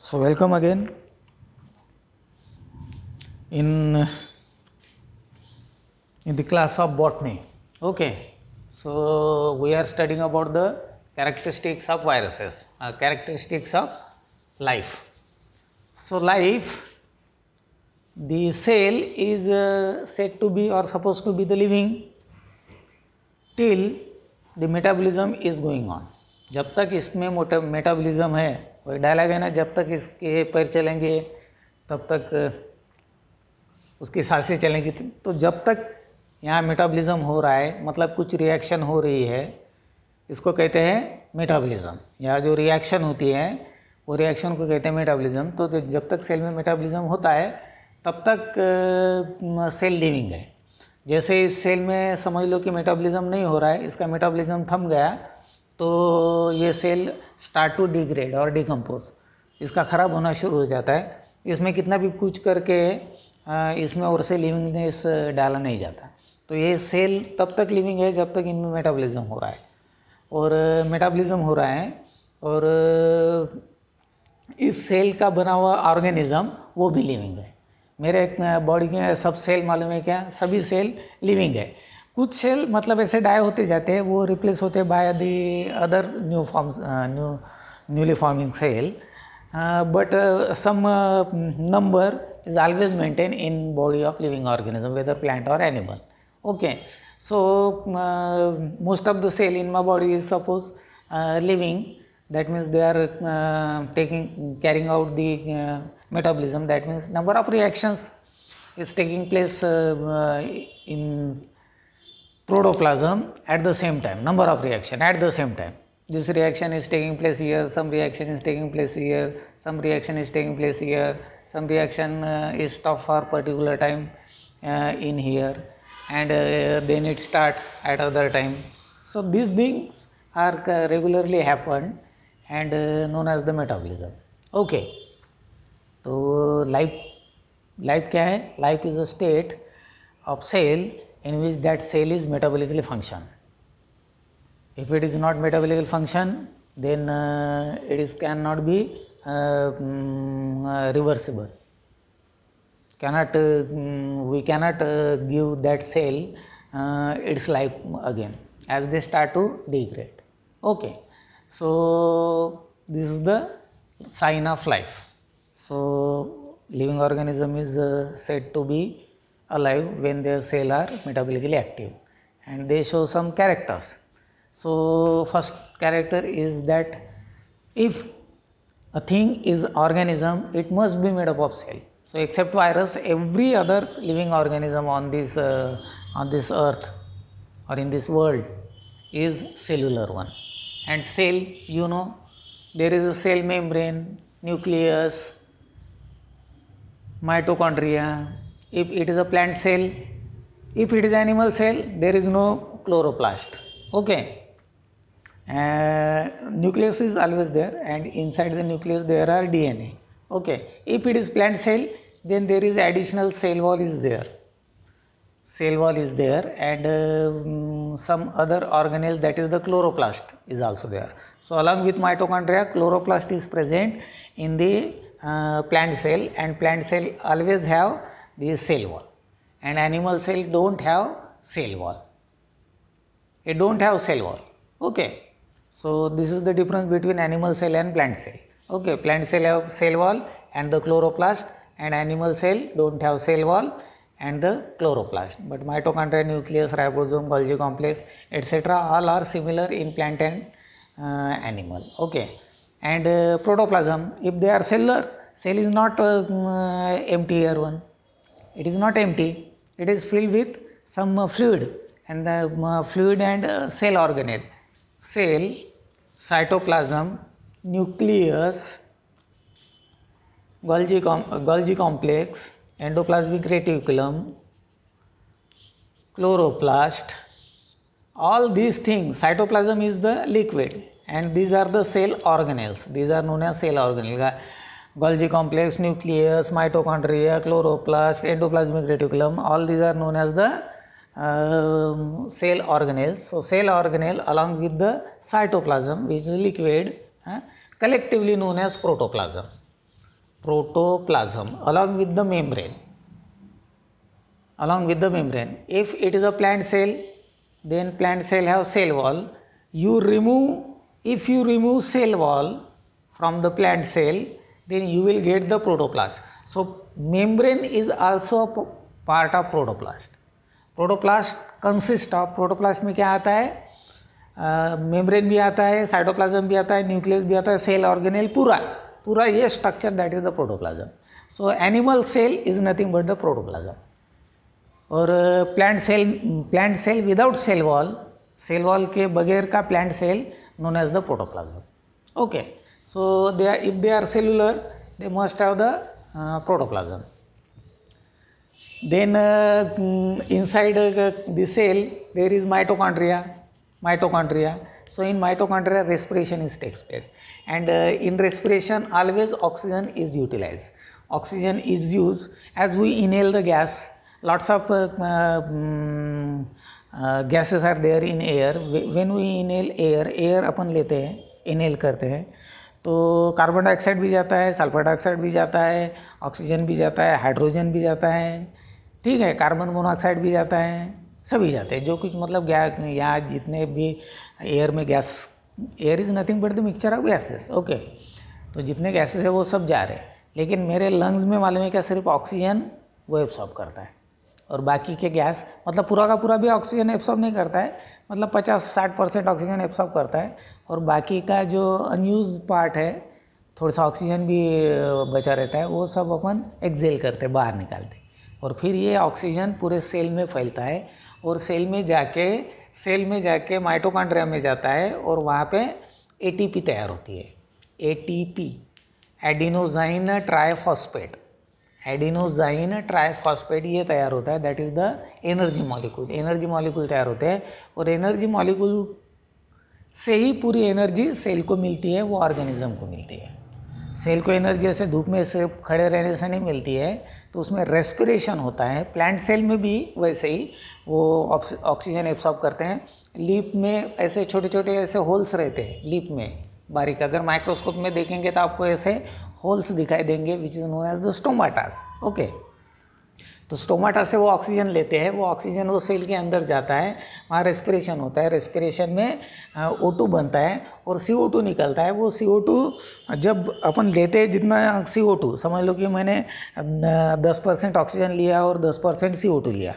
So welcome again in the class of botany. Okay, so we are studying about the characteristics of viruses, characteristics of life. So life, the cell is said to be or supposed to be the living till the metabolism is going on. जब तक इसमें metabolism है, वही डाला गया ना, जब तक इसके पैर चलेंगे तब तक उसकी सांसें चलेंगी। तो जब तक यहाँ मेटाबॉलिज्म हो रहा है, मतलब कुछ रिएक्शन हो रही है, इसको कहते हैं मेटाबॉलिज्म। या जो रिएक्शन होती है वो रिएक्शन को कहते हैं मेटाबॉलिज्म। तो जब तक सेल में मेटाबॉलिज्म होता है तब तक सेल लिविंग है। जैसे इस सेल में समझ लो कि मेटाबॉलिज्म नहीं हो रहा है, इसका मेटाबॉलिज्म थम गया, तो ये सेल स्टार्ट टू डिग्रेड और डिकम्पोज, इसका ख़राब होना शुरू हो जाता है। इसमें कितना भी कुछ करके इसमें और से लिविंगनेस डाला नहीं जाता। तो ये सेल तब तक लिविंग है जब तक इनमें मेटाबॉलिज्म हो रहा है, और मेटाबॉलिज्म हो रहा है, और इस सेल का बना हुआ ऑर्गेनिज्म वो भी लिविंग है। मेरे बॉडी के सब सेल मालूम है क्या? सभी सेल लिविंग है। कुछ सेल मतलब ऐसे डाई होते जाते हैं, वो रिप्लेस होते हैं by the other newly forming cell, but some number is always maintained in body of living organism, whether plant or animal. Okay, so most of the cell in my body is suppose living. That means they are carrying out the metabolism. That means number of reactions is taking place in protoplasm at the same time. Number of reaction at the same time. This reaction is taking place here. Some reaction is taking place here. Some reaction is taking place here. Some reaction is stopped for particular time in here, and then it start at other time. So these things are regularly happen and known as the metabolism. Okay, so life क्या है? Life is a state of cell in which that cell is metabolically function. If it is not metabolically function, then it is cannot be reversible. We cannot give that cell its life again as they start to degrade. Okay, so this is the sign of life. So living organism is said to be alive when their cell are metabolically active, and they show some characters. So first character is that if a thing is organism, it must be made up of cell. So except virus, every other living organism on this earth or in this world is cellular one. And cell, you know, there is a cell membrane, nucleus, mitochondria. If it is a plant cell, if it is animal cell, there is no chloroplast. Okay. Nucleus is always there, and inside the nucleus there are DNA. Okay, if it is plant cell, then there is additional cell wall is there. Cell wall is there, and some other organelle, that is the chloroplast, is also there. So along with mitochondria, chloroplast is present in the plant cell, and plant cell always have the cell wall, and animal cell don't have cell wall. It don't have cell wall. Okay. So this is the difference between animal cell and plant cell. Okay, plant cell have cell wall and the chloroplast, and animal cell don't have cell wall and the chloroplast. But mitochondria, nucleus, ribosome, Golgi complex, etc. all are similar in plant and animal. Okay, and protoplasm, if they are cellular, cell is not empty here one. It is not empty. It is filled with some fluid, and the fluid and cell organelle. Cell, cytoplasm, nucleus, Golgi complex, endoplasmic reticulum, chloroplast, all these things. Cytoplasm is the liquid, and these are the cell organelles. These are known as cell organelles. Golgi complex, nucleus, mitochondria, chloroplast, endoplasmic reticulum, all these are known as the cell organelles. So cell organelle along with the cytoplasm, which is liquid, collectively known as protoplasm. protoplasm along with the membrane. Along with the membrane. If it is a plant cell, then plant cell have cell wall. If you remove cell wall from the plant cell, then you will get the protoplast. So membrane is also a part of protoplast. Protoplast consists of, protoplast में क्या आता है, membrane भी आता है, cytoplasm भी आता है, न्यूक्लियस भी आता है, सेल ऑर्गेनेल, पूरा ये structure, that is the protoplasm. So animal cell is nothing but the protoplasm. और plant cell without cell wall के बगैर का plant cell known as the protoplasm. Okay, so if they are cellular, they must have the protoplasm. Then inside the cell there is mitochondria. So in mitochondria respiration takes place, and in respiration always oxygen is utilized. Oxygen is used as we inhale the gas. Lots of gases are there in air. When we inhale air अपन लेते हैं, inhale करते हैं, तो carbon dioxide भी जाता है, sulphur dioxide भी जाता है, ऑक्सीजन भी जाता है, हाइड्रोजन भी जाता है, ठीक है, कार्बन मोनोऑक्साइड भी जाता है, सभी जाते हैं. जो कुछ मतलब गैस या जितने भी एयर में gas, air is nothing but the mixture of gases. Okay, तो जितने गैसेस है वो सब जा रहे हैं, लेकिन मेरे लंग्स में मालूम है क्या, सिर्फ ऑक्सीजन वो एब्सॉर्ब करता है, और बाकी के गैस मतलब पूरा का पूरा भी ऑक्सीजन एब्सॉर्ब नहीं करता है, मतलब 50-60% ऑक्सीजन एब्सॉर्ब करता है, और बाकी का जो अनयूज पार्ट है, थोड़ा सा ऑक्सीजन भी बचा रहता है, वो सब अपन एक्सेल करते, बाहर निकालते, और फिर ये ऑक्सीजन पूरे सेल में फैलता है, और सेल में जाके माइटोकॉन्ड्रिया में जाता है, और वहाँ पे एटीपी तैयार होती है. एटीपी, एडिनोसाइन ट्राइफॉस्फेट, ये तैयार होता है, that is the energy molecule तैयार होते हैं, और एनर्जी मॉलिक्यूल से ही पूरी एनर्जी सेल को मिलती है, वो ऑर्गेनिज्म को मिलती है. सेल को एनर्जी ऐसे धूप में से खड़े रहने से नहीं मिलती है, तो उसमें रेस्पिरेशन होता है. प्लांट सेल में भी वैसे ही वो ऑक्सीजन एब्सॉर्ब करते हैं. लीफ में ऐसे छोटे छोटे ऐसे होल्स रहते हैं, लीफ में बारीक, अगर माइक्रोस्कोप में देखेंगे तो आपको ऐसे होल्स दिखाई देंगे, which is known as the stomatas. Okay, तो स्टोमाटा से वो ऑक्सीजन लेते हैं, वो ऑक्सीजन वो सेल के अंदर जाता है, वहाँ रेस्पिरेशन होता है, रेस्पिरेशन में O2 बनता है और CO2 निकलता है. वो CO2 जब अपन लेते हैं, जितना CO2 समझ लो कि मैंने 10% ऑक्सीजन लिया और 10% CO2 लिया,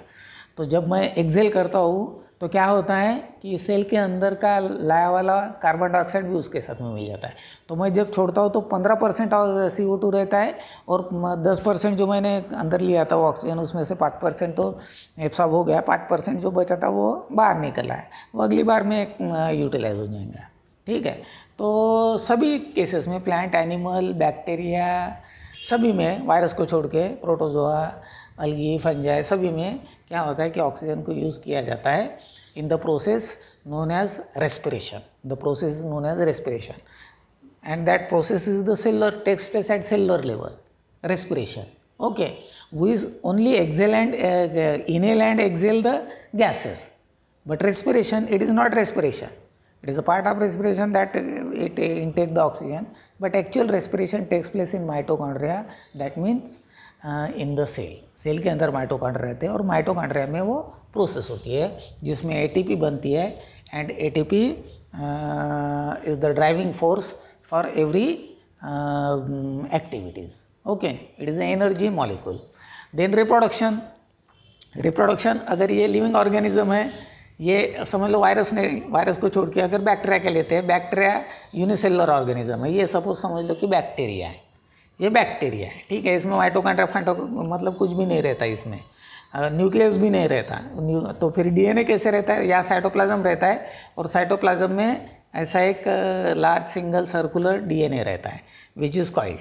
तो जब मैं एक्सेल करता हूँ तो क्या होता है कि सेल के अंदर का लाया वाला कार्बन डाइऑक्साइड भी उसके साथ में मिल जाता है. तो मैं जब छोड़ता हूँ तो 15% CO2 रहता है, और 10% जो मैंने अंदर लिया था वो ऑक्सीजन, उसमें से 5% तो एब्सॉर्ब हो गया, 5% जो बचा था वो बाहर निकला है, वो अगली बार में यूटिलाइज हो जाएगा. ठीक है, तो सभी केसेस में, प्लांट, एनिमल, बैक्टीरिया, सभी में, वायरस को छोड़ के, प्रोटोजोआ, अलगी, फंजाई, सभी में क्या होता है कि ऑक्सीजन को यूज़ किया जाता है in the process known as respiration. The process is known as respiration, and that process is the cellular, takes place at cellular level, respiration. Okay, we only exhale and inhale and exhale the gases, but respiration, it is not respiration. It is a part of respiration that it intake the oxygen, but actual respiration takes place in mitochondria. That means in the cell. Cell के अंदर mitochondria रहते हैं, और mitochondria में वो process होती है जिसमें एटीपी बनती है, and ATP is the driving force for every activities. Okay, it is the energy molecule. Then reproduction, अगर ये लिविंग ऑर्गेनिज्म है, ये समझ लो वायरस को छोड़ के अगर बैक्टीरिया के लेते हैं, बैक्टीरिया यूनिसेलुलर ऑर्गेनिज्म है, ये सपोज समझ लो कि बैक्टीरिया है, ये बैक्टीरिया है, ठीक है, इसमें माइटोकॉन्ड्रिया मतलब कुछ भी नहीं रहता, इसमें न्यूक्लियस भी नहीं रहता, तो फिर डीएनए कैसे रहता है, या साइटोप्लाज्म रहता है, और साइटोप्लाज्म में ऐसा एक लार्ज सिंगल सर्कुलर डीएनए रहता है, विच इज़ कॉइल्ड,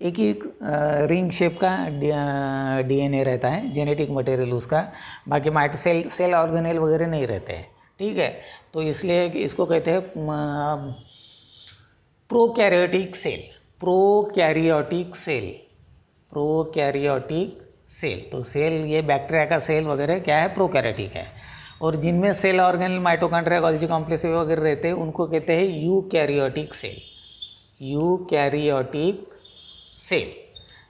एक ही रिंग शेप का डीएनए रहता है, जेनेटिक मटेरियल उसका, बाकी सेल ऑर्गेनेल वगैरह नहीं रहते हैं, ठीक है. तो इसलिए इसको कहते हैं प्रोकैरियोटिक सेल. तो सेल, ये बैक्टीरिया का सेल वगैरह क्या है, प्रोकैरियोटिक है, और जिनमें cell organelle, mitochondria, Golgi complex वगैरह रहते हैं, उनको कहते हैं यूकैरियोटिक सेल।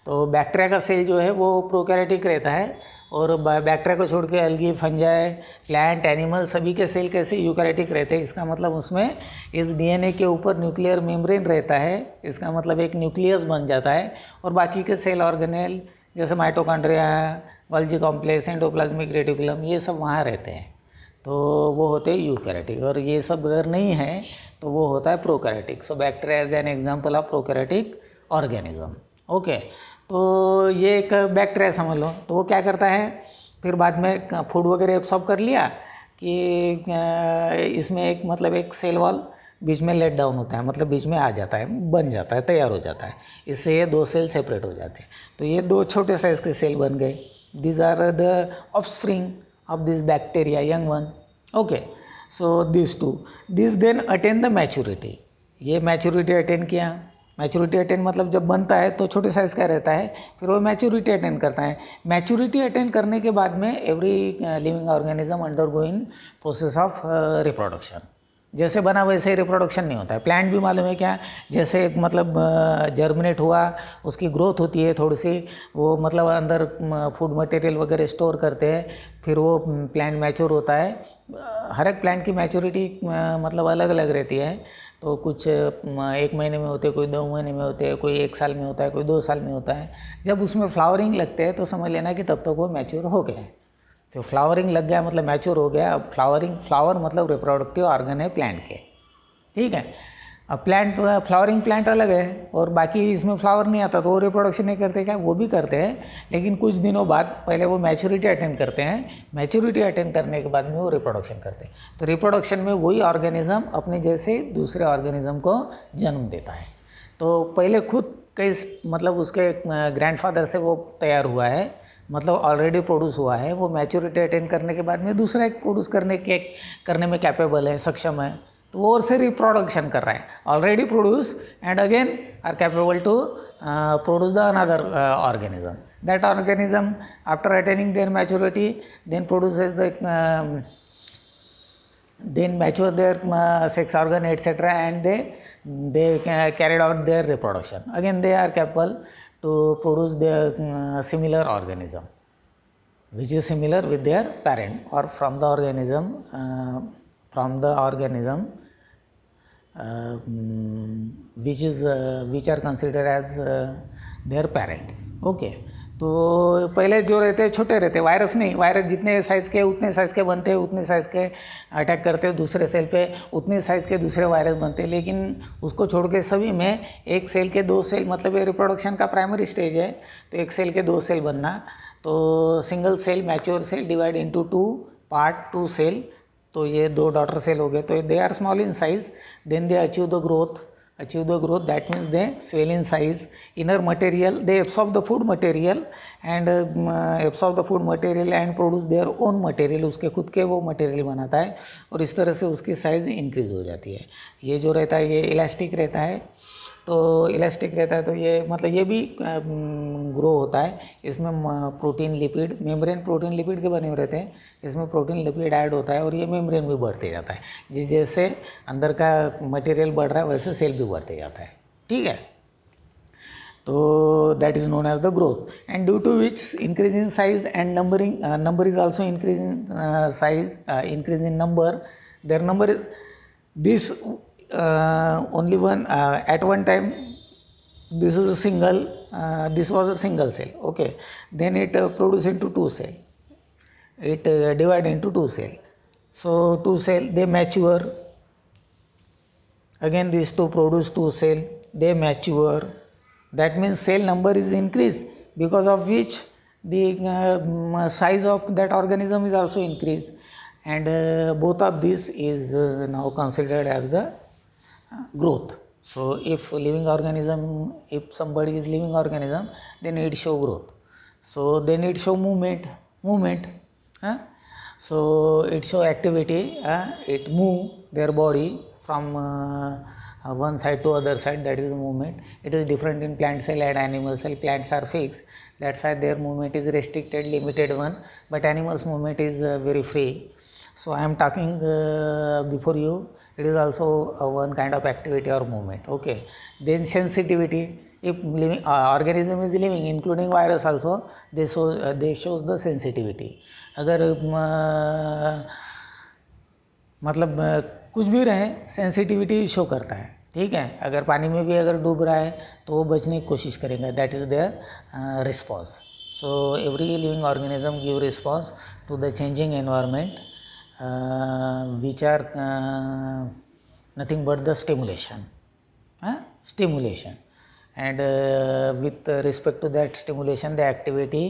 तो बैक्टीरिया का सेल जो है वो प्रोकैरियोटिक रहता है, और बैक्टीरिया को छोड़ के अलगी, फंजाई, प्लांट, एनिमल सभी के सेल कैसे यूकैरियोटिक रहते हैं। इसका मतलब उसमें इस डीएनए के ऊपर न्यूक्लियर मेम्ब्रेन रहता है, इसका मतलब एक न्यूक्लियस बन जाता है, और बाकी के सेल ऑर्गेनेल जैसे mitochondria, Golgi complex, endoplasmic reticulum, ये सब वहाँ रहते हैं, तो वो होते हैं यूकैरियोटिक। और ये सब अगर नहीं है तो वो होता है prokaryotic. So bacteria is an example of prokaryotic organism. Okay, तो ये एक बैक्टीरिया समझ लो। तो वो क्या करता है, फिर बाद में फूड वगैरह एब्सॉर्ब कर लिया कि इसमें एक मतलब एक सेल वॉल बीच में लेट डाउन होता है, मतलब बीच में आ जाता है, बन जाता है, तैयार हो जाता है। इससे ये दो सेल सेपरेट हो जाते हैं। तो ये दो छोटे साइज के सेल बन गए। These are the offspring of this bacteria, young one. Okay, so this two, this then attain the maturity. ये मैच्योरिटी अटेन किया। मैच्योरिटी अटेन मतलब जब बनता है तो छोटे साइज़ का रहता है, फिर वो मैच्योरिटी अटेन करता है। मैच्योरिटी अटेन करने के बाद में every living organism undergoing process of reproduction. जैसे बना वैसे ही रिप्रोडक्शन नहीं होता है। प्लांट भी मालूम है क्या, जैसे मतलब जर्मिनेट हुआ, उसकी ग्रोथ होती है थोड़ी सी, वो मतलब अंदर फूड मटेरियल वगैरह स्टोर करते हैं, फिर वो प्लांट मैच्योर होता है। हर एक प्लांट की मैच्योरिटी मतलब अलग अलग रहती है। तो कुछ 1 महीने में होते हैं, कोई 2 महीने में होते हैं, कोई 1 साल में होता है, कोई 2 साल में होता है। जब उसमें फ्लावरिंग लगते हैं तो समझ लेना कि तब तक वो मैच्योर हो गया है। तो फ्लावरिंग लग गया मतलब मैच्योर हो गया। अब फ्लावर मतलब रिप्रोडक्टिव ऑर्गन है प्लांट के, ठीक है। अब प्लांट, फ्लावरिंग प्लांट अलग है, और बाकी इसमें फ्लावर नहीं आता तो वो रिप्रोडक्शन नहीं करते क्या, वो भी करते हैं, लेकिन कुछ दिनों बाद पहले वो मैच्योरिटी अटेंड करते हैं। मैच्योरिटी अटेंड करने के बाद में वो रिप्रोडक्शन करते हैं। तो रिप्रोडक्शन में वही ऑर्गेनिज्म अपने जैसे दूसरे ऑर्गेनिज्म को जन्म देता है। तो पहले खुद कई मतलब उसके ग्रैंडफादर से वो तैयार हुआ है, मतलब ऑलरेडी प्रोड्यूस हुआ है। वो मैच्योरिटी अटेंड करने के बाद में दूसरा एक प्रोड्यूस करने में कैपेबल है, सक्षम है, तो वो और से रिप्रोडक्शन कर रहा है। Already produce and again are capable to produce the another organism. That organism after attaining their maturity then produces the then mature their sex organ etc., and they carried out their reproduction. Again they are capable to produce their similar organism which is similar with their parent, or from the organism which are considered as their parents. Okay, तो पहले जो रहते हैं छोटे रहते हैं, virus नहीं, virus जितने साइज़ के उतने साइज़ के बनते हैं, उतने साइज़ के अटैक करते हैं दूसरे सेल पे, उतने साइज़ के दूसरे वायरस बनते हैं। लेकिन उसको छोड़ के सभी में एक सेल के 2 सेल, मतलब ये रिप्रोडक्शन का प्राइमरी स्टेज है। तो एक सेल के 2 सेल बनना, तो single cell mature cell divide into 2 part, 2 cell, तो ये 2 डॉटर सेल हो गए। तो they are small in size, then they achieve the growth, that means they swell in size. Inner material, they absorb the food material and produce their own material, उसके खुद के वो material बनाता है, और इस तरह से उसकी साइज़ इंक्रीज हो जाती है। ये जो रहता है ये इलास्टिक रहता है, तो इलास्टिक रहता है तो ये मतलब ये भी ग्रो होता है। इसमें protein lipid, membrane protein lipid के बने हुए रहते हैं, इसमें प्रोटीन लिपिड ऐड होता है, और ये मेम्ब्रेन भी बढ़ते जाता है। जैसे अंदर का मटेरियल बढ़ रहा है वैसे सेल भी बढ़ते जाता है, ठीक है। तो that is known as the growth, and due to which increase in size and number is also increase in size, increase in number, their number is this only one at one time. This is a single, this was a single cell. Okay, then it produced into 2 cell, it divide into 2 cell. So 2 cell they mature, again these two produce 2 cell, they mature. That means cell number is increased, because of which the size of that organism is also increased, and both of this is now considered as the growth. So if living organism, if somebody is living organism, then it show growth. So then it show movement. So it show activity, it move their body from one side to other side, that is the movement. It is different in plant cell and animal cell. Plants are fixed, that's why their movement is restricted, limited one, but animals movement is very free. So I am talking before you, it is also one kind of activity or movement. Okay, then sensitivity, if living organism is living including virus also, they shows the sensitivity. अगर मतलब कुछ भी रहे sensitivity show करता है, ठीक है. अगर पानी में भी अगर डूब रहा है तो वो बचने की कोशिश करेगा. That is their response. So every living organism give response to the changing environment which are nothing but the stimulation. Stimulation, and with respect to that stimulation the activity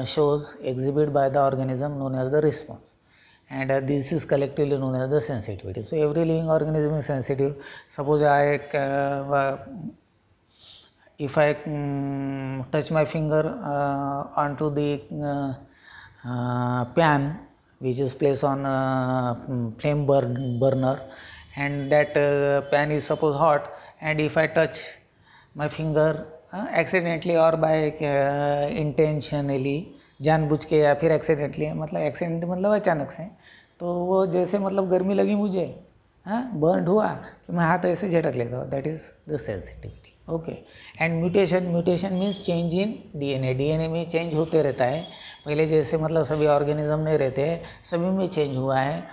shows exhibited by the organism known as the response, and this is collectively known as the sensitivity. So every living organism is sensitive. Suppose if I touch my finger onto the pan which is placed on flame burner, and that pan is suppose hot, and if I touch my finger accidentally or by intentionally, जानबूझ के या फिर accidentally, मतलब accident मतलब अचानक से, तो वो जैसे मतलब गर्मी लगी मुझे, बर्न हुआ कि मैं हाथ ऐसे झटक लेता हूँ. That is the sensitivity. Okay. And mutation means change in DNA. DNA में चेंज होते रहता है. पहले जैसे मतलब सभी ऑर्गेनिज्म नहीं रहते, सभी में चेंज हुआ है,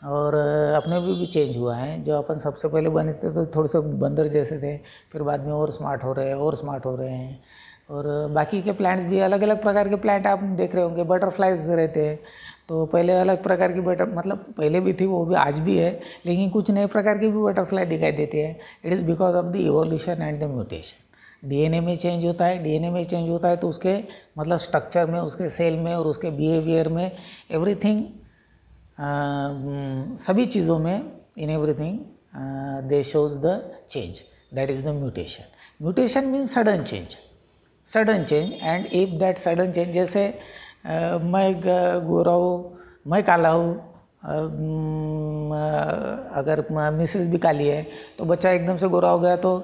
और अपने भी चेंज हुआ है. जो अपन सबसे पहले बने थे तो थोड़े से बंदर जैसे थे, फिर बाद में और स्मार्ट हो रहे हैं. और बाकी के प्लांट्स भी अलग अलग प्रकार के प्लांट आप देख रहे होंगे. बटरफ्लाइज रहते हैं, तो पहले अलग प्रकार की मतलब पहले भी थी, वो भी आज भी है, लेकिन कुछ नए प्रकार की भी बटरफ्लाई दिखाई देती है. It is because of the evolution and the mutation. DNA में चेंज होता है, तो उसके मतलब स्ट्रक्चर में, उसके सेल में और उसके बिहेवियर में, एवरीथिंग, सभी चीज़ों में, in everything they shows the change. That is the mutation. Mutation means sudden change. And if that sudden change, जैसे मैं गोरा हूँ, मैं काला हूँ, अगर मिसेस भी काली है तो बच्चा एकदम से गोरा हो गया तो,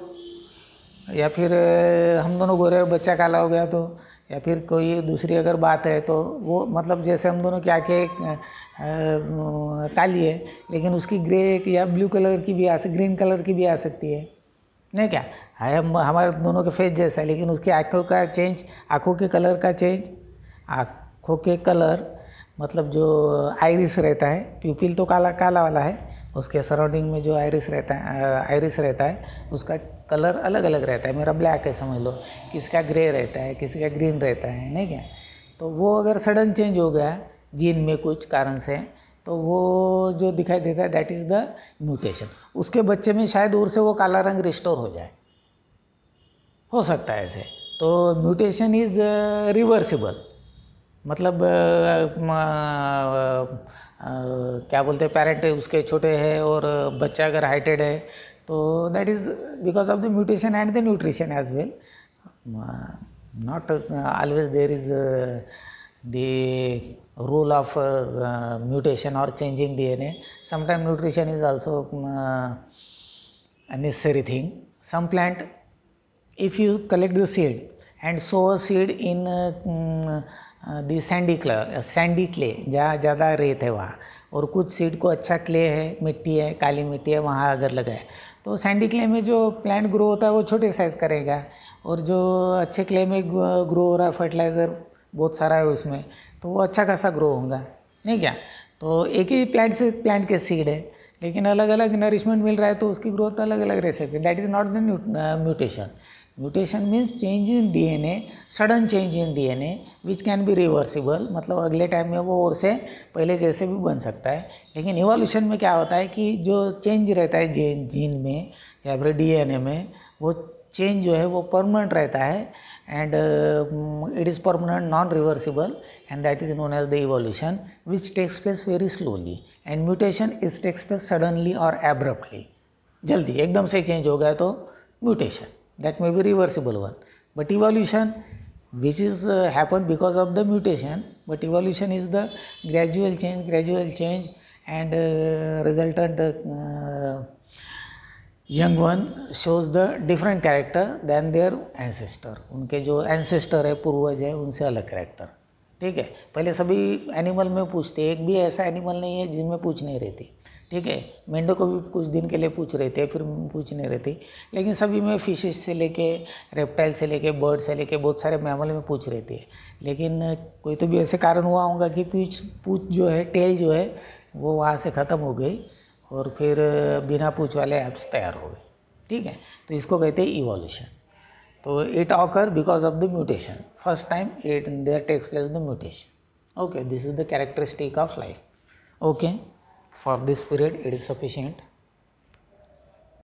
या फिर हम दोनों गोरे और बच्चा काला हो गया तो, या फिर कोई दूसरी अगर बात है तो वो मतलब जैसे हम दोनों की आँखें काली है लेकिन उसकी ग्रे या ब्लू कलर की भी ग्रीन कलर की भी आ सकती है, नहीं क्या है. हमारे दोनों के फेस जैसा है, लेकिन उसकी आँखों का चेंज, आँखों के कलर का चेंज, आँखों के कलर मतलब जो आइरिस रहता है, प्यूपिल तो काला वाला है, उसके सराउंडिंग में जो आइरिस रहता है उसका कलर अलग अलग रहता है. मेरा ब्लैक है समझ लो, किसका ग्रे रहता है, किसी का ग्रीन रहता है, नहीं क्या. तो वो अगर सडन चेंज हो गया जीन में कुछ कारण से, तो वो जो दिखाई देता है दैट इज़ द म्यूटेशन. उसके बच्चे में शायद और से वो काला रंग रिस्टोर हो जाए, हो सकता है ऐसे. तो म्यूटेशन इज़ रिवर्सिबल. मतलब क्या बोलते हैं, पेरेंट उसके छोटे है और बच्चा अगर हाइटेड है, तो that is because of the mutation and the nutrition as well. Not always there is the role of mutation or changing DNA. Sometimes nutrition is also a necessary thing. Some plant, if you collect the seed and sow a seed in the sandy clay, जहाँ ज़्यादा रेत है वहाँ, और कुछ seed को अच्छा clay है, मिट्टी है, काली मिट्टी है, वहाँ अगर लगाए तो सैंडी क्ले में जो प्लांट ग्रो होता है वो छोटे साइज़ करेगा, और जो अच्छे क्ले में ग्रो हो रहा है, फर्टिलाइज़र बहुत सारा है उसमें, तो वो अच्छा खासा ग्रो होगा, नहीं क्या. तो एक ही प्लांट के सीड है, लेकिन अलग अलग नरिशमेंट मिल रहा है तो उसकी ग्रोथ अलग अलग रह सकती है. That is not the mutation. Mutation means change in DNA, sudden change in DNA which can be reversible. मतलब अगले टाइम में वो और से पहले जैसे भी बन सकता है. लेकिन इवोल्यूशन में क्या होता है कि जो चेंज रहता है जीन में या फिर डीएनए में, वो चेंज जो है वो परमानेंट रहता है, and it is permanent, non-reversible, and that is known as the evolution, which takes place very slowly. And mutation takes place suddenly or abruptly. जल्दी एकदम से चेंज हो गया तो mutation, that may be reversible one. But evolution, which is happened because of the mutation, but evolution is the gradual change, and resultant young one shows the different character than their ancestor. उनके जो ancestor है, पूर्वज है, उनसे अलग character. ठीक है। पहले सभी एनिमल में पूछते, एक भी ऐसा एनिमल नहीं है जिनमें पूछ नहीं रहती, ठीक है। मेंढक को भी कुछ दिन के लिए पूछ रहे थे, फिर पूछ नहीं रहती, लेकिन सभी में फिशेस से लेके रेप्टाइल से लेके बर्ड से लेके बहुत सारे मैमल में पूछ रहती है। लेकिन कोई तो भी ऐसे कारण हुआ होगा कि पूछ जो है, टेल जो है वो वहाँ से ख़त्म हो गई और फिर बिना पूछ वाले एप्स तैयार हो गए, ठीक है। तो इसको कहते हैं इवोल्यूशन। तो it occur because of the mutation, first time it there takes place the mutation. Okay, this is the characteristic of life. Okay, for this period it is sufficient.